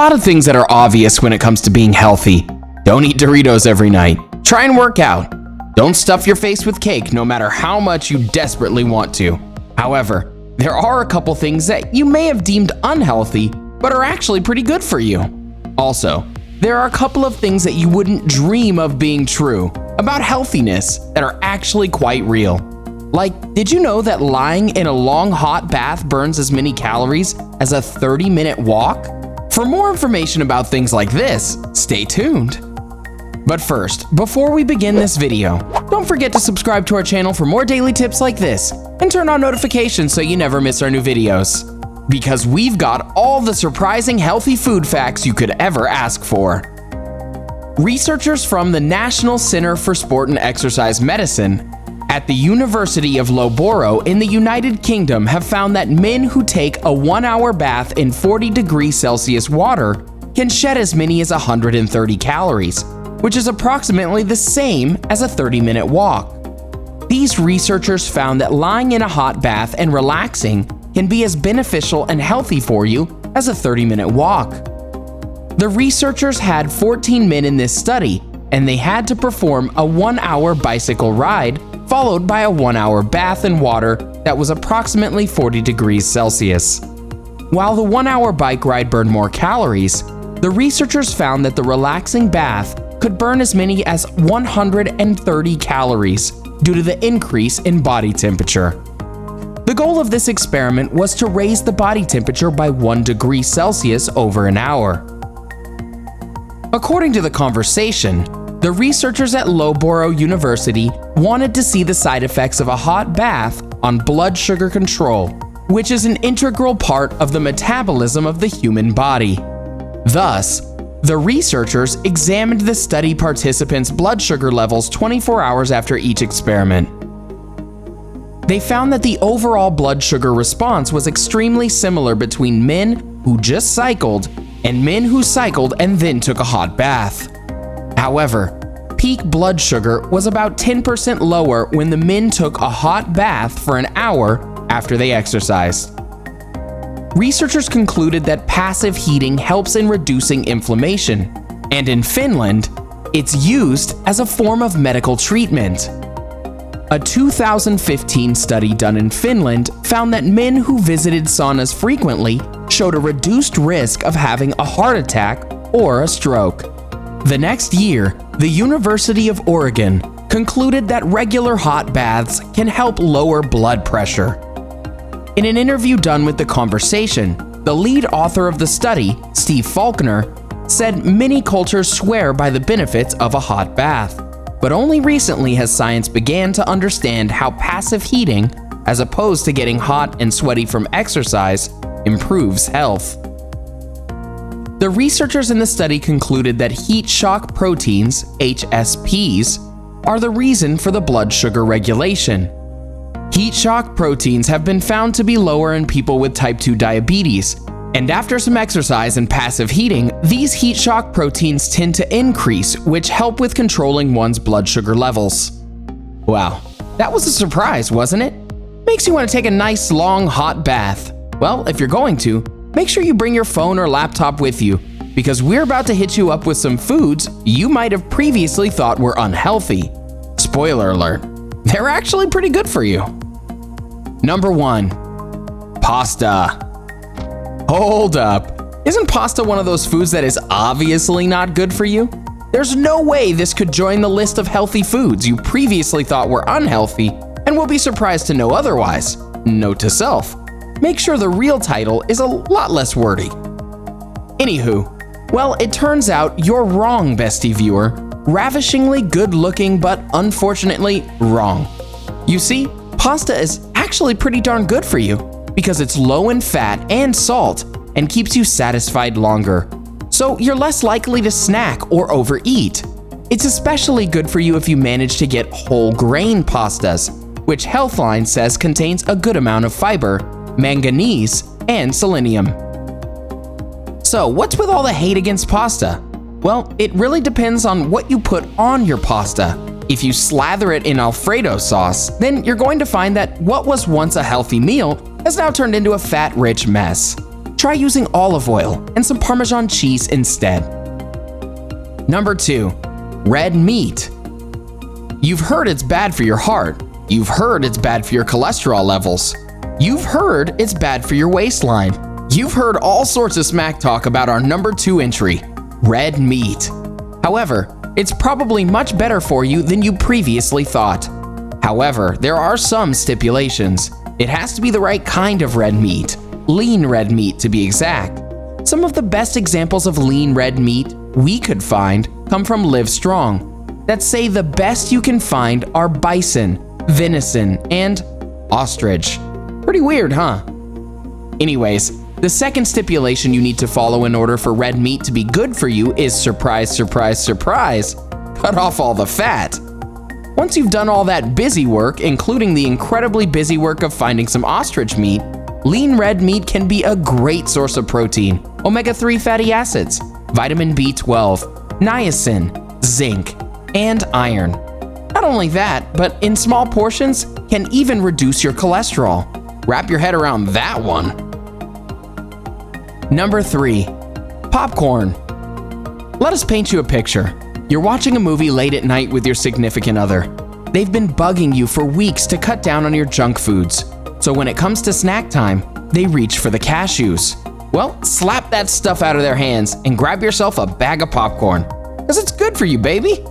lot of things that are obvious when it comes to being healthy. Don't eat Doritos every night. Try and work out. Don't stuff your face with cake no matter how much you desperately want to. However, there are a couple things that you may have deemed unhealthy, but are actually pretty good for you. Also, there are a couple of things that you wouldn't dream of being true about healthiness that are actually quite real. Like, did you know that lying in a long hot bath burns as many calories as a 30-minute walk? For more information about things like this, stay tuned. But first, before we begin this video, don't forget to subscribe to our channel for more daily tips like this, and turn on notifications so you never miss our new videos. Because we've got all the surprising healthy food facts you could ever ask for. Researchers from the National Center for Sport and Exercise Medicine at the University of Loughborough in the United Kingdom have found that men who take a 1-hour bath in 40°C water can shed as many as 130 calories, which is approximately the same as a 30-minute walk. These researchers found that lying in a hot bath and relaxing can be as beneficial and healthy for you as a 30-minute walk. The researchers had 14 men in this study, and they had to perform a 1-hour bicycle ride followed by a 1-hour bath in water that was approximately 40°C. While the 1-hour bike ride burned more calories, the researchers found that the relaxing bath could burn as many as 130 calories due to the increase in body temperature. The goal of this experiment was to raise the body temperature by 1°C over an hour. According to The Conversation, the researchers at Loughborough University wanted to see the side effects of a hot bath on blood sugar control, which is an integral part of the metabolism of the human body. Thus, the researchers examined the study participants' blood sugar levels 24 hours after each experiment. They found that the overall blood sugar response was extremely similar between men who just cycled and men who cycled and then took a hot bath. However, peak blood sugar was about 10% lower when the men took a hot bath for an hour after they exercised. Researchers concluded that passive heating helps in reducing inflammation, and in Finland, it's used as a form of medical treatment. A 2015 study done in Finland found that men who visited saunas frequently showed a reduced risk of having a heart attack or a stroke. The next year, the University of Oregon concluded that regular hot baths can help lower blood pressure. In an interview done with The Conversation, the lead author of the study, Steve Faulkner, said many cultures swear by the benefits of a hot bath, but only recently has science began to understand how passive heating, as opposed to getting hot and sweaty from exercise, improves health. The researchers in the study concluded that heat shock proteins, HSPs, are the reason for the blood sugar regulation. Heat shock proteins have been found to be lower in people with type 2 diabetes, and after some exercise and passive heating, these heat shock proteins tend to increase, which help with controlling one's blood sugar levels. Wow, that was a surprise, wasn't it? Makes you want to take a nice long hot bath. Well, if you're going to, make sure you bring your phone or laptop with you, because we're about to hit you up with some foods you might have previously thought were unhealthy. Spoiler alert, they're actually pretty good for you. Number 1. Pasta. Hold up. Isn't pasta one of those foods that is obviously not good for you? There's no way this could join the list of healthy foods you previously thought were unhealthy and will be surprised to know otherwise. Note to self, make sure the real title is a lot less wordy. Anywho, well, it turns out you're wrong, Bestie viewer. Ravishingly good-looking, but unfortunately wrong. You see, pasta is actually pretty darn good for you because it's low in fat and salt and keeps you satisfied longer. So you're less likely to snack or overeat. It's especially good for you if you manage to get whole grain pastas, which Healthline says contains a good amount of fiber, manganese, and selenium. So what's with all the hate against pasta? Well, it really depends on what you put on your pasta. If you slather it in Alfredo sauce, then you're going to find that what was once a healthy meal has now turned into a fat-rich mess. try using olive oil and some Parmesan cheese instead. Number 2, red meat. You've heard it's bad for your heart. You've heard it's bad for your cholesterol levels. You've heard it's bad for your waistline. You've heard all sorts of smack talk about our number 2 entry, red meat. However, it's probably much better for you than you previously thought. However, there are some stipulations. It has to be the right kind of red meat, lean red meat to be exact. Some of the best examples of lean red meat we could find come from Livestrong, that say the best you can find are bison, venison, and ostrich. Pretty weird, huh? Anyways, the second stipulation you need to follow in order for red meat to be good for you is surprise, surprise, surprise, cut off all the fat. Once you've done all that busy work, including the incredibly busy work of finding some ostrich meat, lean red meat can be a great source of protein, omega-3 fatty acids, vitamin B12, niacin, zinc, and iron. Not only that, but in small portions can even reduce your cholesterol. Wrap your head around that one. Number 3, popcorn. Let us paint you a picture. You're watching a movie late at night with your significant other. They've been bugging you for weeks to cut down on your junk foods. So when it comes to snack time, they reach for the cashews. Well, slap that stuff out of their hands and grab yourself a bag of popcorn, because it's good for you, baby.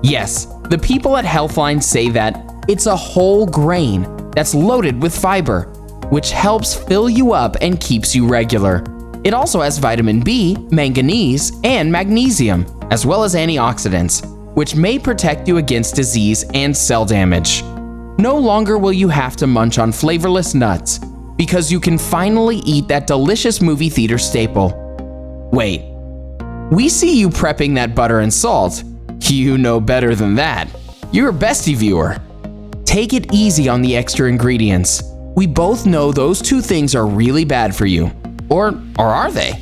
Yes, the people at Healthline say that it's a whole grain that's loaded with fiber, which helps fill you up and keeps you regular. It also has vitamin B, manganese, and magnesium, as well as antioxidants, which may protect you against disease and cell damage. No longer will you have to munch on flavorless nuts, because you can finally eat that delicious movie theater staple. Wait, we see you prepping that butter and salt. You know better than that. You're a Bestie viewer. Take it easy on the extra ingredients. We both know those 2 things are really bad for you. Or are they?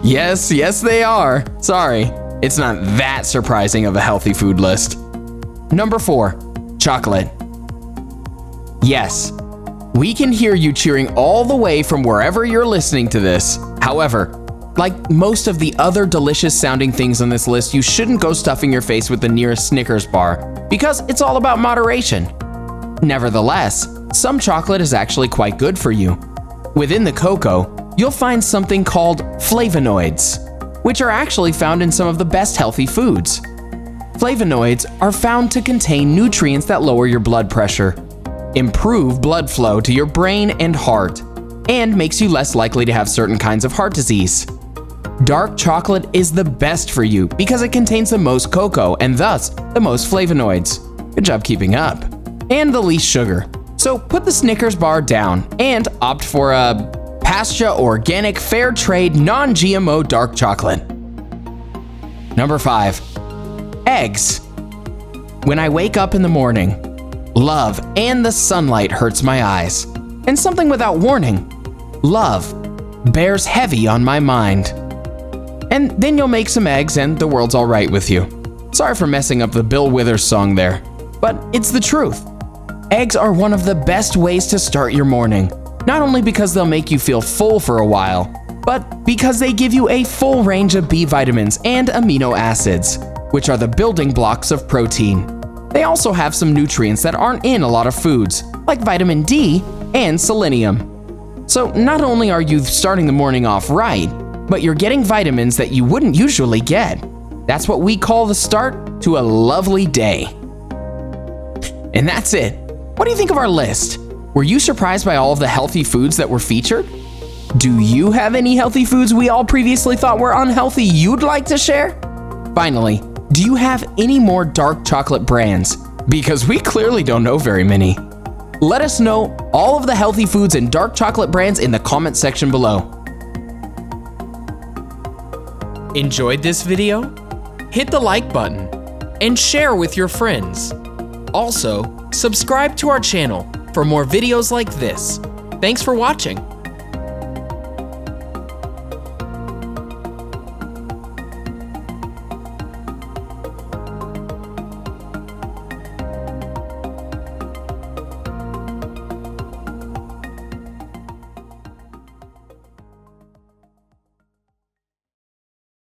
Yes, they are. Sorry, it's not that surprising of a healthy food list. Number 4, chocolate. Yes, we can hear you cheering all the way from wherever you're listening to this. However, like most of the other delicious sounding things on this list, you shouldn't go stuffing your face with the nearest Snickers bar, because it's all about moderation. Nevertheless, some chocolate is actually quite good for you. Within the cocoa, you'll find something called flavonoids, which are actually found in some of the best healthy foods. Flavonoids are found to contain nutrients that lower your blood pressure, improve blood flow to your brain and heart, and makes you less likely to have certain kinds of heart disease. Dark chocolate is the best for you because it contains the most cocoa and thus the most flavonoids. Good job keeping up. And the least sugar. So put the Snickers bar down and opt for a pasture organic fair trade non-GMO dark chocolate. Number 5, eggs. When I wake up in the morning, love and the sunlight hurts my eyes. And something without warning, love bears heavy on my mind. And then you'll make some eggs and the world's all right with you. Sorry for messing up the Bill Withers song there, but it's the truth. Eggs are one of the best ways to start your morning, not only because they'll make you feel full for a while, but because they give you a full range of B vitamins and amino acids, which are the building blocks of protein. They also have some nutrients that aren't in a lot of foods, like vitamin D and selenium. So not only are you starting the morning off right, but you're getting vitamins that you wouldn't usually get. That's what we call the start to a lovely day. And that's it. What do you think of our list? Were you surprised by all of the healthy foods that were featured? Do you have any healthy foods we all previously thought were unhealthy you'd like to share? Finally, do you have any more dark chocolate brands? Because we clearly don't know very many. Let us know all of the healthy foods and dark chocolate brands in the comment section below. Enjoyed this video? Hit the like button and share with your friends. Also, subscribe to our channel for more videos like this. Thanks for watching.